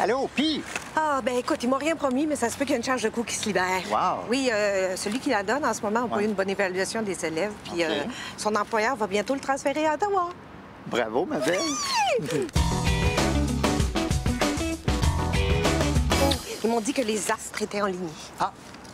Allô, puis? Ah, ben écoute, ils m'ont rien promis, mais ça se peut qu'il y ait une charge de coût qui se libère. Wow. Oui, celui qui la donne en ce moment n'a pas eu une bonne évaluation des élèves, puis OK. son employeur va bientôt le transférer à Ottawa. Bravo, ma belle. Ils m'ont dit que les astres étaient en ligne. Ah,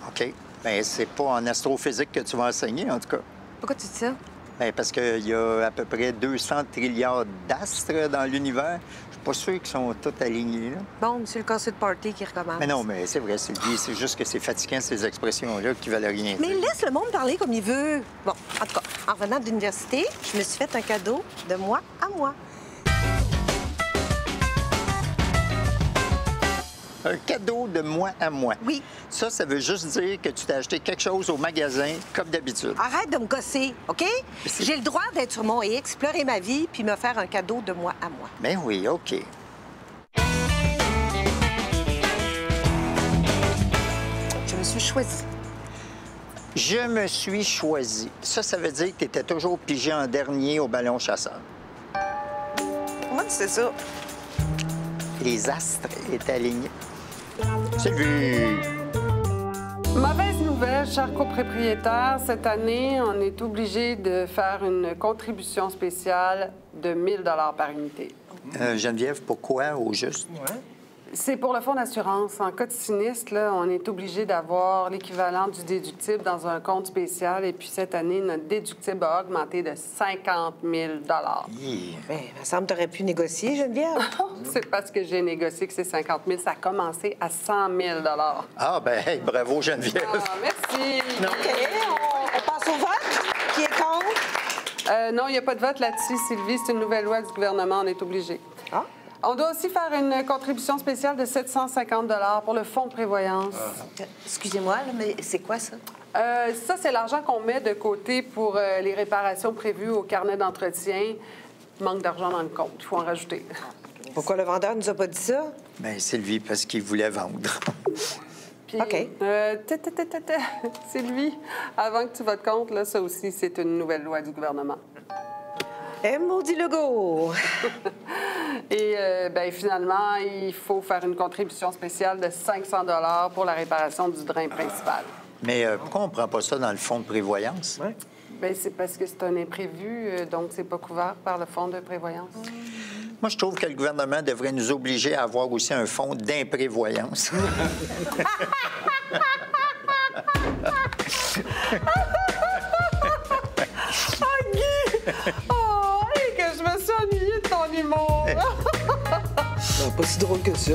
OK. Bien, c'est pas en astrophysique que tu vas enseigner, en tout cas. Pourquoi tu dis ça? Bien, parce qu'il y a à peu près 200 trilliards d'astres dans l'univers. Je suis pas sûr qu'ils sont tous alignés, là. Bon, c'est le casse de party qui recommence. Mais non, mais c'est vrai, Sylvie, c'est juste que c'est fatigant, ces expressions-là, qui valent rien Mais dire. laisse le monde parler comme il veut. Bon, en tout cas, en revenant de l'université, je me suis fait un cadeau de moi à moi. Un cadeau de moi à moi. Oui. Ça veut juste dire que tu t'es acheté quelque chose au magasin, comme d'habitude. Arrête de me gosser, OK? J'ai le droit d'être sur mon et explorer ma vie puis me faire un cadeau de moi à moi. Ben oui, OK. Je me suis choisie. Je me suis choisi. Ça veut dire que tu étais toujours pigé en dernier au ballon chasseur. Comment c'est ça? Les astres étaient alignés. Sylvie! Mauvaise nouvelle, chers copropriétaires. Cette année, on est obligé de faire une contribution spéciale de 1 000 par unité. Geneviève, pourquoi au juste? C'est pour le fonds d'assurance. En cas de sinistre, là, on est obligé d'avoir l'équivalent du déductible dans un compte spécial. Et puis cette année, notre déductible a augmenté de 50 000 Yeah. Bien, il me semble que tu aurais pu négocier, Geneviève. C'est parce que j'ai négocié que c'est 50 000. Ça a commencé à 100 000 Ah, ben, hey, bravo, Geneviève. Ah, merci. OK, on passe au vote. Qui est contre? Non, il n'y a pas de vote là-dessus, Sylvie. C'est une nouvelle loi du gouvernement. On est obligé. Ah. On doit aussi faire une contribution spéciale de 750 pour le fonds de prévoyance. Excusez-moi, là, mais c'est quoi ça? Ça, c'est l'argent qu'on met de côté pour les réparations prévues au carnet d'entretien. Manque d'argent dans le compte. Il faut en rajouter. Pourquoi le vendeur nous a pas dit ça? Ben, Sylvie, parce qu'il voulait vendre. Puis, OK. Sylvie, avant que tu votes contre, là, ça aussi, c'est une nouvelle loi du gouvernement. Eh, maudit Legault! Et ben, finalement, il faut faire une contribution spéciale de 500 pour la réparation du drain principal. Mais pourquoi on ne prend pas ça dans le fonds de prévoyance? Ouais. Bien, c'est parce que c'est un imprévu, donc c'est pas couvert par le fonds de prévoyance. Moi, je trouve que le gouvernement devrait nous obliger à avoir aussi un fonds d'imprévoyance. Oh, et que je me suis ennuyée de ton humour! Pas si drôle que ça.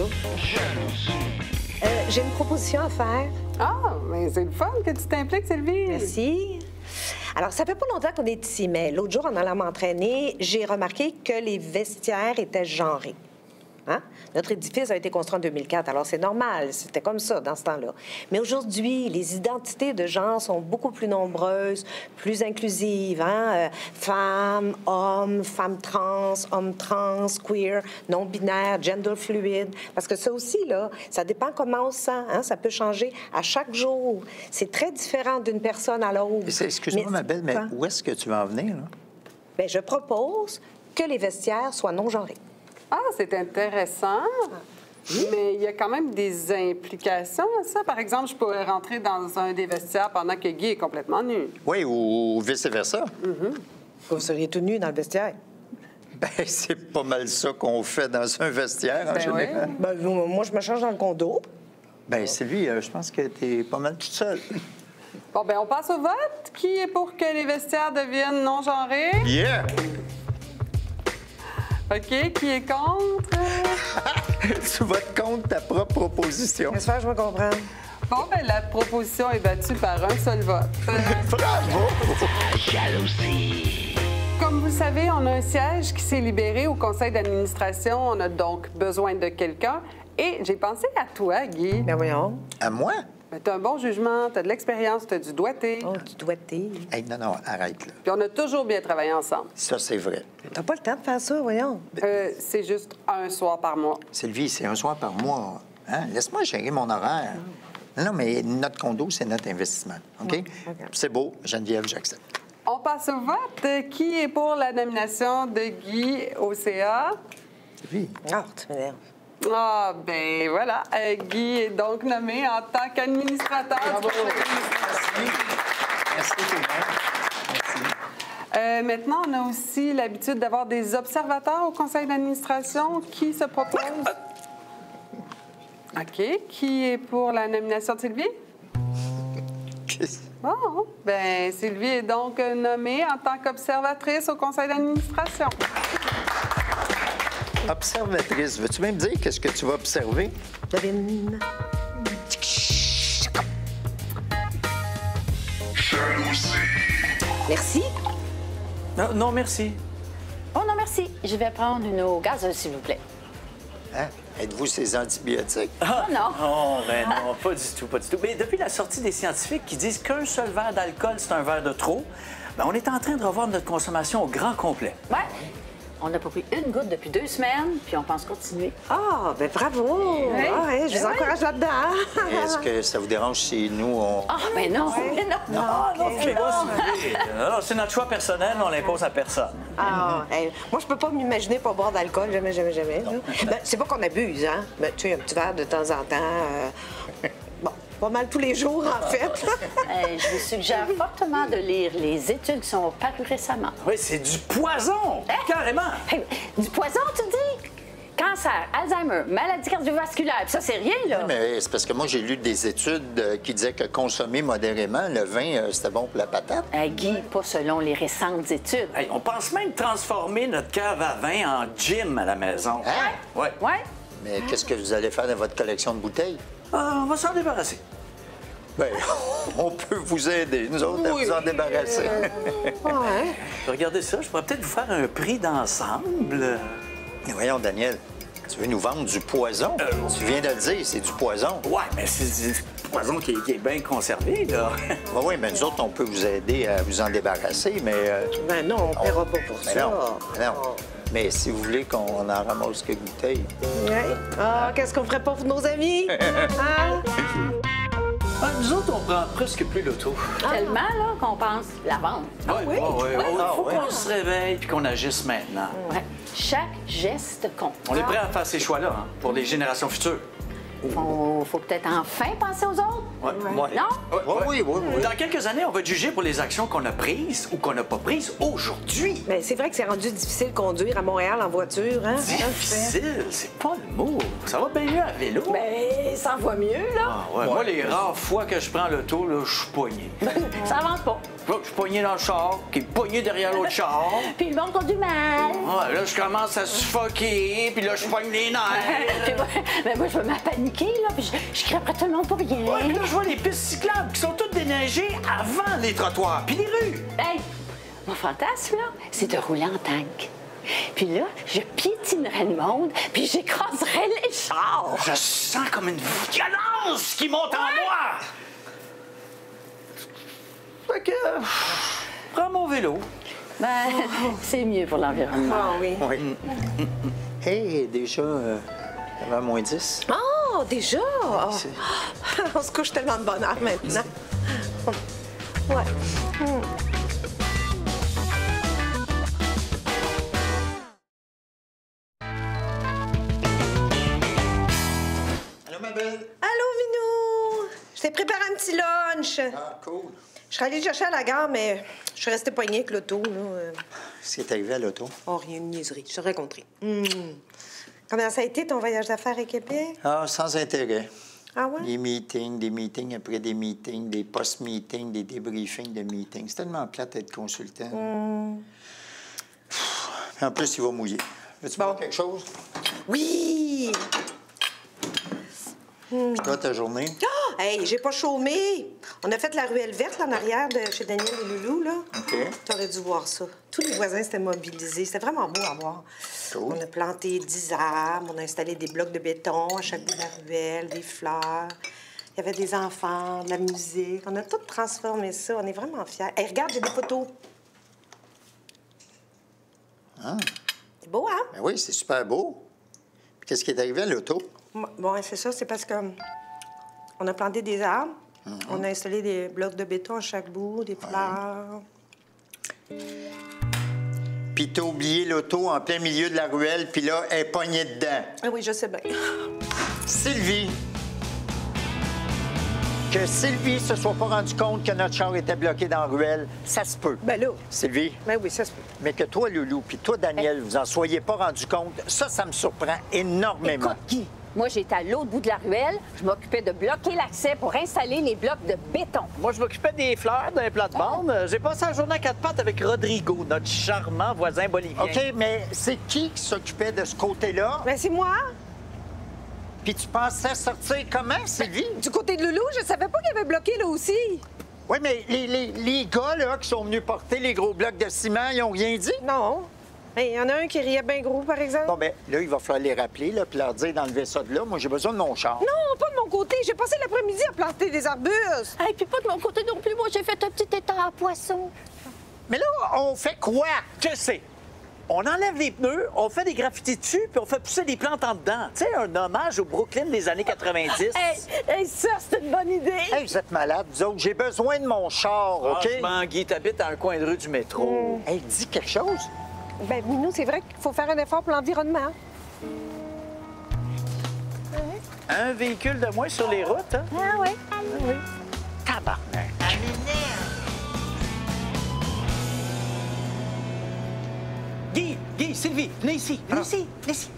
J'ai une proposition à faire. Ah, mais c'est le fun que tu t'impliques, Sylvie. Merci. Alors, ça fait pas longtemps qu'on est ici, mais l'autre jour, en allant m'entraîner, j'ai remarqué que les vestiaires étaient genrés. Hein? Notre édifice a été construit en 2004, alors c'est normal, c'était comme ça dans ce temps-là. Mais aujourd'hui, les identités de genre sont beaucoup plus nombreuses, plus inclusives. Hein? Femmes, hommes trans, queer, non-binaire, gender fluide. Parce que ça aussi, là, ça dépend comment on se sent. Hein? Ça peut changer à chaque jour. C'est très différent d'une personne à l'autre. Excuse-moi, ma belle, mais où est-ce que tu vas en venir, là? Bien, je propose que les vestiaires soient non-genrés. Ah, c'est intéressant. Mais il y a quand même des implications à ça. Par exemple, je pourrais rentrer dans un des vestiaires pendant que Guy est complètement nu. Oui, ou vice-versa. Vous seriez tout nu dans le vestiaire. Ben, c'est pas mal ça qu'on fait dans un vestiaire, en général. Ben, moi, je me change dans le condo. Ben, Sylvie, je pense que t'es pas mal toute seule. Bon, bien, on passe au vote. Qui est pour que les vestiaires deviennent non-genrés? Yeah! OK. Qui est contre? Tu votes contre ta propre proposition. J'espère que je me comprends. Bon, bien, la proposition est battue par un seul vote. Bravo! Comme vous le savez, on a un siège qui s'est libéré au conseil d'administration. On a donc besoin de quelqu'un. Et j'ai pensé à toi, Guy. Ben voyons. À moi? Tu as un bon jugement, tu as de l'expérience, tu as du doigté. Oh, du doigté. Hey, non, arrête, là. Puis on a toujours bien travaillé ensemble. Ça, c'est vrai. T'as pas le temps de faire ça, voyons. C'est juste un soir par mois. Sylvie, c'est un soir par mois. Hein? Laisse-moi gérer mon horaire. Non, mais notre condo, c'est notre investissement. OK? OK. C'est beau, Geneviève, j'accepte. On passe au vote. Qui est pour la nomination de Guy au CA? Sylvie, Ah, tu m'énerves. Ah, ben voilà. Guy est donc nommé en tant qu'administrateur. Bravo. Merci. Merci tout le monde. Merci. Maintenant, on a aussi l'habitude d'avoir des observateurs au conseil d'administration. Qui se propose? OK. Qui est pour la nomination de Sylvie? Bon, ben Sylvie est donc nommée en tant qu'observatrice au conseil d'administration. Observatrice, veux-tu même dire qu'est-ce que tu vas observer? Devine. Merci. Non, non, merci. Oh non, merci. Je vais prendre une eau gazeuse, s'il vous plaît. Hein? Êtes-vous ces antibiotiques? Oh non. Non, ben non, pas du tout, pas du tout. Mais depuis la sortie des scientifiques qui disent qu'un seul verre d'alcool, c'est un verre de trop, ben on est en train de revoir notre consommation au grand complet. Ouais. On n'a pas pris une goutte depuis 2 semaines, puis on pense continuer. Ah, ben bravo. Ah, ouais, je vous encourage là-dedans. Est-ce que ça vous dérange si nous, on... Ah, ben non, mais non. Non, c'est pas si non, c'est notre choix personnel, on l'impose à personne. Ah, hey, moi, je peux pas m'imaginer pas boire d'alcool, jamais, jamais, jamais. Là. Ben, c'est pas qu'on abuse, hein? Mais tu sais, un petit verre de temps en temps. Bon, pas mal tous les jours, en fait. Je vous suggère fortement de lire les études qui sont parues récemment. Oui, c'est du poison, carrément. Hey, du poison, tu dis? Cancer, Alzheimer, maladie cardiovasculaire, puis ça, c'est rien, là. Mais c'est parce que moi, j'ai lu des études qui disaient que consommer modérément le vin, c'était bon pour la patate. Guy, pas selon les récentes études. Hey, on pense même transformer notre cave à vin en gym à la maison. Hein? Ouais. Ouais? Mais qu'est-ce que vous allez faire dans votre collection de bouteilles? On va s'en débarrasser. Bien, on peut vous aider, nous autres, à vous en débarrasser. Ouais. Regardez ça, je pourrais peut-être vous faire un prix d'ensemble. Mais voyons, Daniel, tu veux nous vendre du poison? Tu viens de le dire, c'est du poison. Ouais, mais c'est du poison qui est bien conservé, là. Oui, mais nous autres, on peut vous aider à vous en débarrasser, mais... Ben non, on paiera pas pour Mais ça. non, mais non. Mais si vous voulez qu'on en ramasse quelques bouteilles... Ouais. Ah, qu'est-ce qu'on ferait pas pour nos amis? Hein? Nous autres, on prend presque plus l'auto. Tellement, là, qu'on pense la vente. Oui? Il faut qu'on se réveille puis qu'on agisse maintenant. Ouais. Chaque geste compte. On est prêt à faire ces choix-là, hein, pour les générations futures. Faut peut-être enfin penser aux autres. Ouais. Non? Oui. Dans quelques années, on va être jugé pour les actions qu'on a prises ou qu'on n'a pas prises aujourd'hui. Ben, c'est vrai que c'est rendu difficile de conduire à Montréal en voiture, hein? Difficile, c'est pas le mot. Ça va bien mieux à vélo. Ben, ça va mieux, là. Ah, ouais. Moi, les rares fois que je prends l'auto, là, je suis poigné. Ça avance pas. Je suis poigné dans le char, qui est poigné derrière l'autre char. Puis le monde conduit mal. Ouais, là, je commence à suffoquer, puis là, je poigne les nerfs. Puis moi, je vais m'apaniquer, là, puis je crie après tout le monde pour rien. Ouais, puis là, je vois les pistes cyclables qui sont toutes déneigées avant les trottoirs, puis les rues. Hey, mon fantasme, là, c'est de rouler en tank. Puis là, je piétinerais le monde, puis j'écraserais les chars. Je sens comme une violence qui monte en moi. Fait que... prends mon vélo. Ben, c'est mieux pour l'environnement. Ah oui. Oui. Hey, déjà, avant moins 10. Oh, déjà? Oh. c'est- On se couche tellement de bonheur maintenant. Ouais. Allô, ma belle? Allô, Minou! Je t'ai préparé un petit lunch. Ah, cool. Je serais allée le chercher à la gare, mais je suis restée poignée avec l'auto. Qu'est-ce qui est arrivé à l'auto? Oh, rien de niaiserie. Je t'aurais compris. Comment ça a été, ton voyage d'affaires à Québec? Ah, sans intérêt. Ah ouais? Des meetings après des meetings, des post-meetings, des débriefings de meetings. C'est tellement plate d'être consultant. En plus, il va mouiller. Veux-tu boire quelque chose? Oui! Puis toi, ta journée? Ah! Hey, j'ai pas chômé! On a fait la ruelle verte, là, en arrière de chez Daniel et Loulou, là. OK. T'aurais dû voir ça. Tous les voisins s'étaient mobilisés. C'était vraiment beau à voir. Cool. On a planté 10 arbres, on a installé des blocs de béton à chaque bout de la ruelle, des fleurs. Il y avait des enfants, de la musique. On a tout transformé ça. On est vraiment fiers. Hey, regarde, j'ai des photos. Ah, C'est beau, hein? ben oui, c'est super beau. Puis qu'est-ce qui est arrivé à l'auto? Bon, c'est ça. C'est parce que on a planté des arbres. On a installé des blocs de béton à chaque bout, des fleurs. puis t'as oublié l'auto en plein milieu de la ruelle, puis là, elle est pognée dedans. Ah oui, je sais bien. Sylvie, que Sylvie se soit pas rendue compte que notre char était bloqué dans la ruelle, ça se peut. Ben là. Sylvie, Ben oui, ça se peut. mais que toi, Loulou, puis toi, Daniel, vous en soyez pas rendu compte, ça me surprend énormément. Écoute, Guy, moi, j'étais à l'autre bout de la ruelle. Je m'occupais de bloquer l'accès pour installer les blocs de béton. Moi, je m'occupais des fleurs d'un plate-bande. J'ai passé la journée à quatre pattes avec Rodrigo, notre charmant voisin bolivien. OK, mais c'est qui s'occupait de ce côté-là? Ben c'est moi. Puis tu pensais sortir comment, Sylvie? Du côté de Loulou, je savais pas qu'il avait bloqué là aussi. Oui, mais les gars là, qui sont venus porter les gros blocs de ciment, ils ont rien dit? Non. Il y en a un qui riait bien gros, par exemple. Bon, ben là, il va falloir les rappeler, là, puis leur dire d'enlever ça de là. Moi, j'ai besoin de mon char. Non, pas de mon côté. J'ai passé l'après-midi à planter des arbustes. Et puis pas de mon côté non plus. Moi, j'ai fait un petit étang à poisson. Mais là, on fait quoi? Je sais. On enlève les pneus, on fait des graffitis dessus, puis on fait pousser des plantes en dedans. Tu sais, un hommage au Brooklyn des années 90. Hey, ça, c'est une bonne idée. Hey, vous êtes malades, vous autres. J'ai besoin de mon char, OK? Franchement, Guy, t'habites à un coin de rue du métro. Hey, dis quelque chose. Ben, Minou, c'est vrai qu'il faut faire un effort pour l'environnement. Un véhicule de moins sur les routes, hein? Ah oui. Tabarnak. Guy, Sylvie, venez ici, venez ici.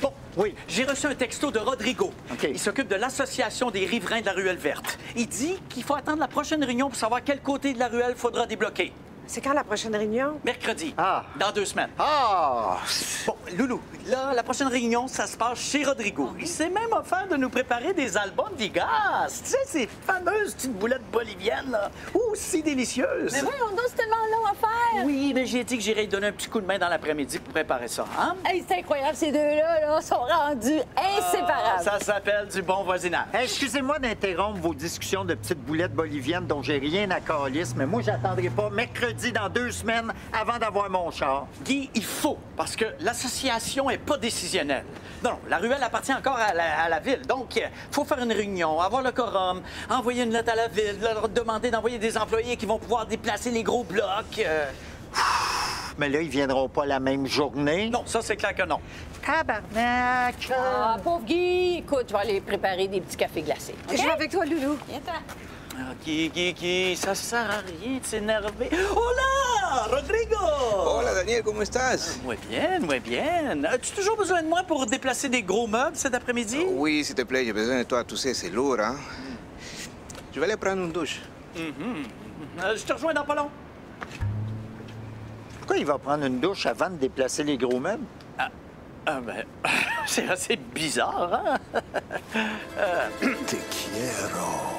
Bon, Oui. j'ai reçu un texto de Rodrigo. OK. Il s'occupe de l'association des riverains de la ruelle verte. Il dit qu'il faut attendre la prochaine réunion pour savoir quel côté de la ruelle faudra débloquer. C'est quand la prochaine réunion? Mercredi. Ah. Dans 2 semaines. Ah! Bon, Loulou, là, la prochaine réunion, ça se passe chez Rodrigo. Il s'est même offert de nous préparer des albums d'Igas. Tu sais, ces fameuses petites boulettes boliviennes, là. Ouh, si délicieuses. Mais voyons donc, c'est tellement long à faire. Oui, mais j'ai dit que j'irais lui donner un petit coup de main dans l'après-midi pour préparer ça, hein? Hey, c'est incroyable, ces deux-là sont rendus inséparables. Ça s'appelle du bon voisinage. Hey, excusez-moi d'interrompre vos discussions de petites boulettes boliviennes dont j'ai rien à calice, mais moi, j'attendrai pas mercredi dans 2 semaines avant d'avoir mon char. Guy, il faut, parce que l'association est pas décisionnelle. Non, la ruelle appartient encore à la ville. Donc, il faut faire une réunion, avoir le quorum, envoyer une lettre à la ville, leur demander d'envoyer des employés qui vont pouvoir déplacer les gros blocs. Mais là, ils viendront pas la même journée. Non, ça, c'est clair que non. Tabarnak! Ah, pauvre Guy, écoute, je vais aller préparer des petits cafés glacés. Je vais avec toi, Loulou. Viens-t'en. Guy, ça sert à rien de s'énerver. Hola, Rodrigo! Hola Daniel, ¿cómo estás? Muy bien. As-tu toujours besoin de moi pour déplacer des gros meubles cet après-midi? Oui, s'il te plaît, j'ai besoin de toi. Tu sais, c'est lourd, hein? Je vais aller prendre une douche. Je te rejoins dans pas long. Pourquoi il va prendre une douche avant de déplacer les gros meubles? Ben, c'est assez bizarre, hein? Te quiero.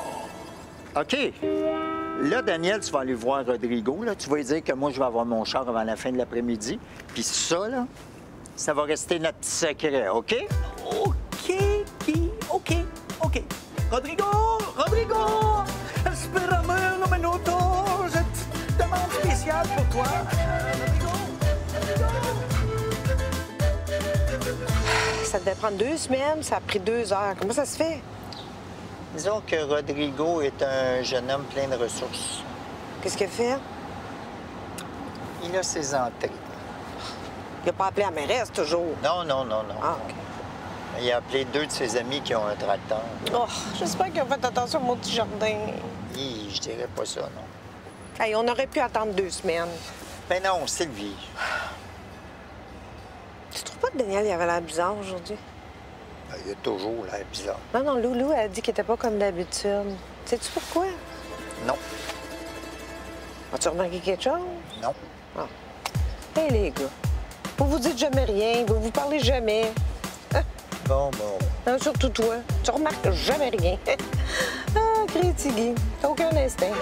OK. Là, Daniel, tu vas aller voir Rodrigo. Là. Tu vas lui dire que moi, je vais avoir mon char avant la fin de l'après-midi. Puis ça, là, ça va rester notre petit secret, OK? OK, Guy, OK. Rodrigo! Espérame un minuto. J'ai une demande spéciale pour toi. Rodrigo! Ça devait prendre 2 semaines, ça a pris 2 heures. Comment ça se fait? Disons que Rodrigo est un jeune homme plein de ressources. Qu'est-ce qu'il a fait? Il a ses entrées. Il n'a pas appelé la mairesse, toujours. Non. Ah, OK. Il a appelé 2 de ses amis qui ont un tracteur. Oh, j'espère qu'ils ont fait attention à mon petit jardin. Je dirais pas ça, non. Hey, on aurait pu attendre 2 semaines. Ben non, Sylvie. Tu trouves pas que Daniel il avait l'air bizarre aujourd'hui? Il a toujours l'air bizarre. Non, Loulou, elle a dit qu'il était pas comme d'habitude. Sais-tu pourquoi? Non. As-tu remarqué quelque chose? Non. Ah. Hey, les gars, vous dites jamais rien, vous parlez jamais. Bon. Non, surtout toi, tu remarques jamais rien. Ah, Crétigui, t'as aucun instinct.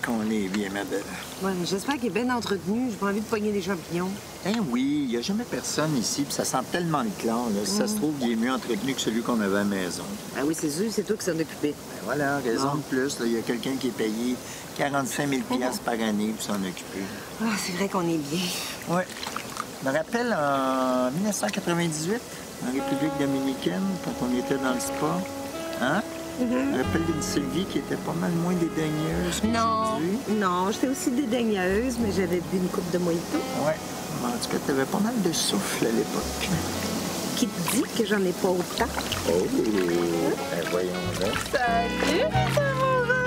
Qu'on est bien, ma belle. Ouais, mais j'espère qu'il est bien entretenu. J'ai pas envie de pogner des champignons. Oui, il n'y a jamais personne ici, puis ça sent tellement le clan. Là. Si ça se trouve, il est mieux entretenu que celui qu'on avait à la maison. Ah oui, c'est sûr, c'est toi qui s'en occupé. Ben voilà, raison de plus. là. Il y a quelqu'un qui est payé 45 000 $ par année pour s'en occuper. Ah, c'est vrai qu'on est bien. Oui. Je me rappelle en 1998, en République dominicaine, quand on était dans le spa. Hein? Rappelle d'une Sylvie qui était pas mal moins dédaigneuse qu'aujourd'hui. Non, j'étais aussi dédaigneuse, mais j'avais bu une coupe de mojito. Ouais. En tout cas, t'avais pas mal de souffle à l'époque. Qui te dit que j'en ai pas autant? Oh! Ben voyons donc. Salut, mes amoureux!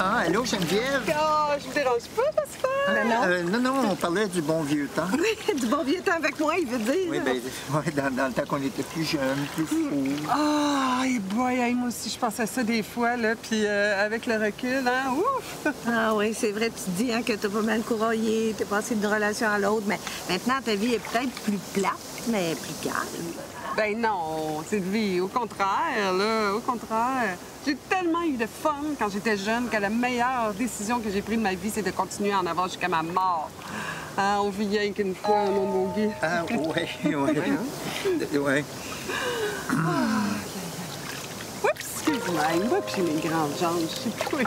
Ah, allô, Geneviève? Oh, je vous dérange pas, j'espère? Non, on parlait du bon vieux temps. Oui, du bon vieux temps avec moi, il veut dire. Oui, bien, dans le temps qu'on était plus jeunes, plus fous. Ah, et boy, hey, moi aussi, je pense à ça des fois, là, puis avec le recul, hein, ouf! Ah oui, c'est vrai, tu dis hein, que t'as pas mal couraillé, t'es passé d'une relation à l'autre, mais maintenant, ta vie est peut-être plus plate, mais plus calme. Ben non, Sylvie, au contraire, là, au contraire. J'ai tellement eu de fun quand j'étais jeune que la meilleure décision que j'ai prise de ma vie, c'est de continuer à en avoir jusqu'à ma mort. Hein, on vit rien qu'une fois, mon beau Guy. Ah, oui. Oups, excuse-moi, moi puis mes grandes jambes, je sais pas.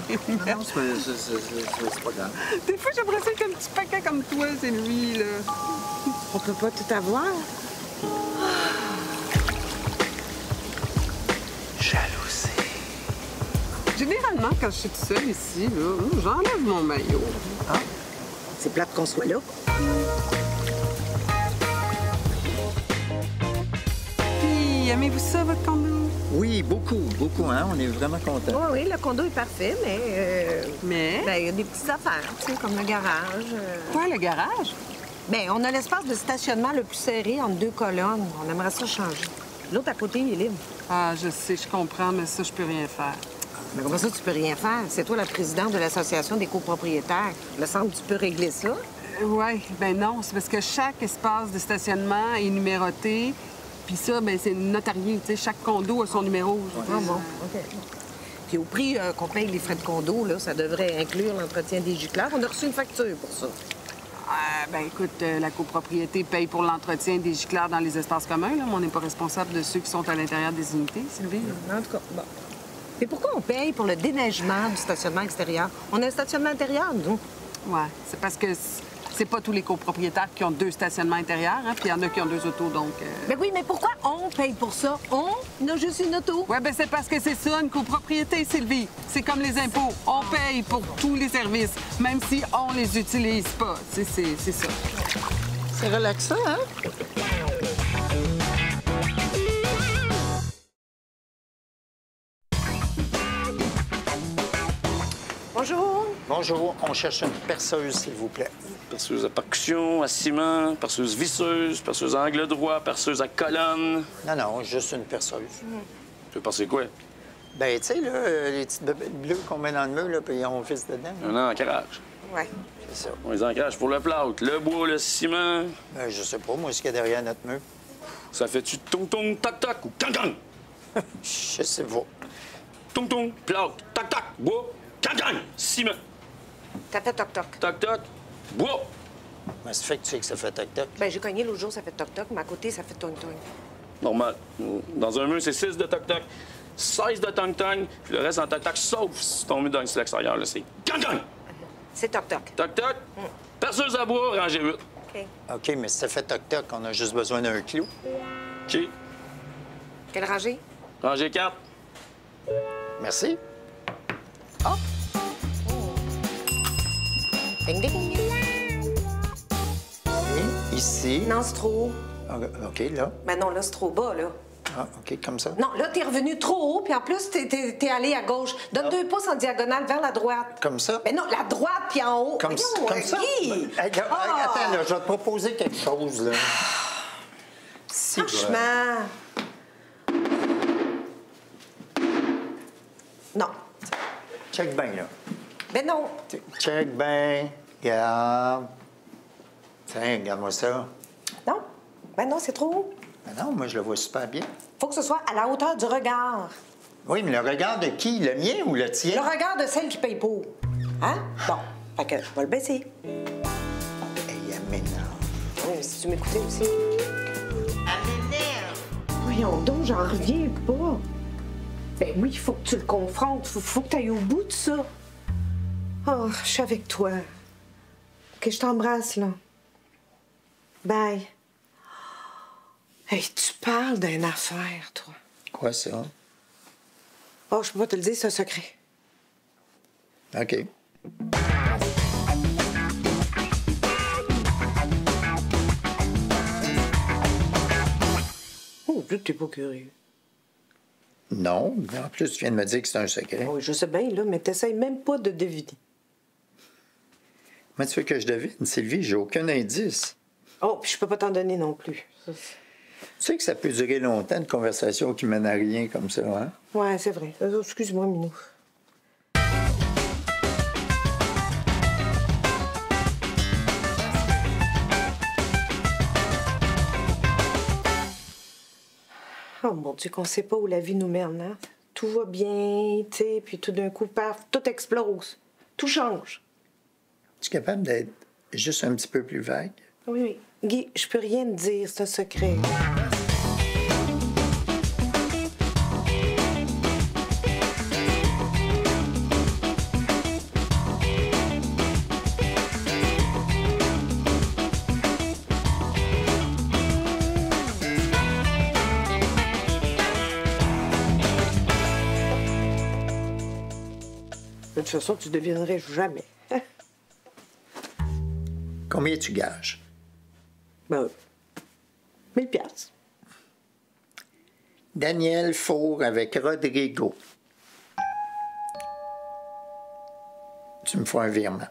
Non, c'est pas grave. Des fois, j'aimerais ça qu'un petit paquet comme toi, Sylvie, là. On peut pas tout avoir. Jalousie. Généralement, quand je suis toute seule ici, là, j'enlève mon maillot. Ah, c'est plate qu'on soit là. Puis, aimez-vous ça, votre condo? Oui, beaucoup, hein? On est vraiment contents. Oui, le condo est parfait, mais... Mais? Ben, il y a des petites affaires, tu sais, comme le garage. Quoi, le garage? Bien, on a l'espace de stationnement le plus serré entre deux colonnes. On aimerait ça changer. L'autre à côté, il est libre. Ah, je sais, je comprends, mais ça, je peux rien faire. Mais comment ça, tu peux rien faire? C'est toi la présidente de l'Association des copropriétaires. Il me semble que tu peux régler ça. Oui, ben non, c'est parce que chaque espace de stationnement est numéroté. Puis ça, ben c'est notarié, tu sais, chaque condo a son numéro. Ah bon, OK. Puis au prix qu'on paye les frais de condo, là, ça devrait inclure l'entretien des gicleurs. On a reçu une facture pour ça. Ben écoute, la copropriété paye pour l'entretien des gicleurs dans les espaces communs, là, mais on n'est pas responsable de ceux qui sont à l'intérieur des unités, Sylvie. En tout cas, bon. Mais pourquoi on paye pour le déneigement du stationnement extérieur? On a un stationnement intérieur, nous. Ouais, c'est parce que c'est pas tous les copropriétaires qui ont 2 stationnements intérieurs, hein, puis il y en a qui ont 2 autos, donc... Mais oui, mais pourquoi on paye pour ça? On a juste une auto. Ouais, ben c'est parce que c'est ça, une copropriété, Sylvie. C'est comme les impôts. On paye pour tous les services, même si on les utilise pas. C'est ça. C'est relaxant, hein? Bonjour. Bonjour, on cherche une perceuse, s'il vous plaît. Perceuse à percussion, à ciment, perceuse visseuse, perceuse à angle droit, perceuse à colonne. Non, juste une perceuse. Tu veux percer quoi? Ben, tu sais, là, les petites bébêtes bleues qu'on met dans le mur, là, puis on visse dedans. là. Un ancrage. Ouais. C'est ça. On les ancrage pour le plâtre, le bois, le ciment. Ben, je sais pas, moi, ce qu'il y a derrière notre mur. Ça fait-tu tong-tong, tac-tac ou gang-gang? Je sais pas. Tong-tong, plâtre, tac-tac, bois, gang-gang, ciment. T'as fait toc-toc. Tac-tac, bois. Mais ça fait que tu sais que ça fait toc-toc. Ben, j'ai cogné l'autre jour, ça fait toc-toc, mais à côté, ça fait tong-tong. Normal. Dans un mur, c'est 6 de tac-tac, 16 de tong-tong, puis le reste en tac-tac, sauf si tu tombes dans l'extérieur, là, c'est gang-gang. C'est toc-toc. Tac-tac, perceuse à bois, rangée 8. OK. OK, mais si ça fait toc-toc, on a juste besoin d'un clou. OK. Quelle rangée? Rangée 4. Merci. Ding, ding. Et ici. Non, c'est trop haut. Ah, OK, là. Ben non, là, c'est trop bas, là. Ah, OK, comme ça. Non, là, t'es revenu trop haut, puis en plus, t'es allé à gauche. Donne 2 pouces en diagonale vers la droite. Comme ça? Ben non, la droite, puis en haut. Comme, Voyons, comme ça? Guy! Hey, attends, là, je vais te proposer quelque chose, là. Si, Franchement. Non. Check bien, là. Ben non. Check bien. Regarde. Tiens, regarde-moi ça. Non. Ben non, c'est trop haut. Ben non, moi, je le vois super bien. Faut que ce soit à la hauteur du regard. Oui, mais le regard de qui? Le mien ou le Le tien? regard de celle qui paye pour. Hein? Bon. Fait que je vais le baisser. Hey, elle m'énerve. Oui, mais si tu m'écoutais aussi. Voyons donc, j'en reviens pas. Ben oui, il faut que tu le confrontes. Faut que tu ailles au bout de ça. Oh, je suis avec toi. OK, je t'embrasse, là. Bye. Hey, tu parles d'une affaire, toi. Quoi, ça? Oh, je peux pas te le dire, c'est un secret. OK. Oh, t'es pas curieux. Non, mais en plus, tu viens de me dire que c'est un secret. Oui, je sais bien, là, mais t'essayes même pas de deviner. Moi, tu veux que je devine, Sylvie? J'ai aucun indice. Oh, puis je peux pas t'en donner non plus. Tu sais que ça peut durer longtemps, une conversation qui mène à rien comme ça, hein? Ouais, c'est vrai. Excuse-moi, Minou. Oh mon Dieu, qu'on sait pas où la vie nous mène, hein? Tout va bien, tu sais, puis tout d'un coup, paf, tout explose. Tout change. Tu es capable d'être juste un petit peu plus vague? Oui, oui. Guy, je peux rien te dire, c'est un secret. De toute façon, tu ne devinerais jamais. Combien tu gages? Ben, 1000 piastres. Daniel Four avec Rodrigo. Tu me fais un virement.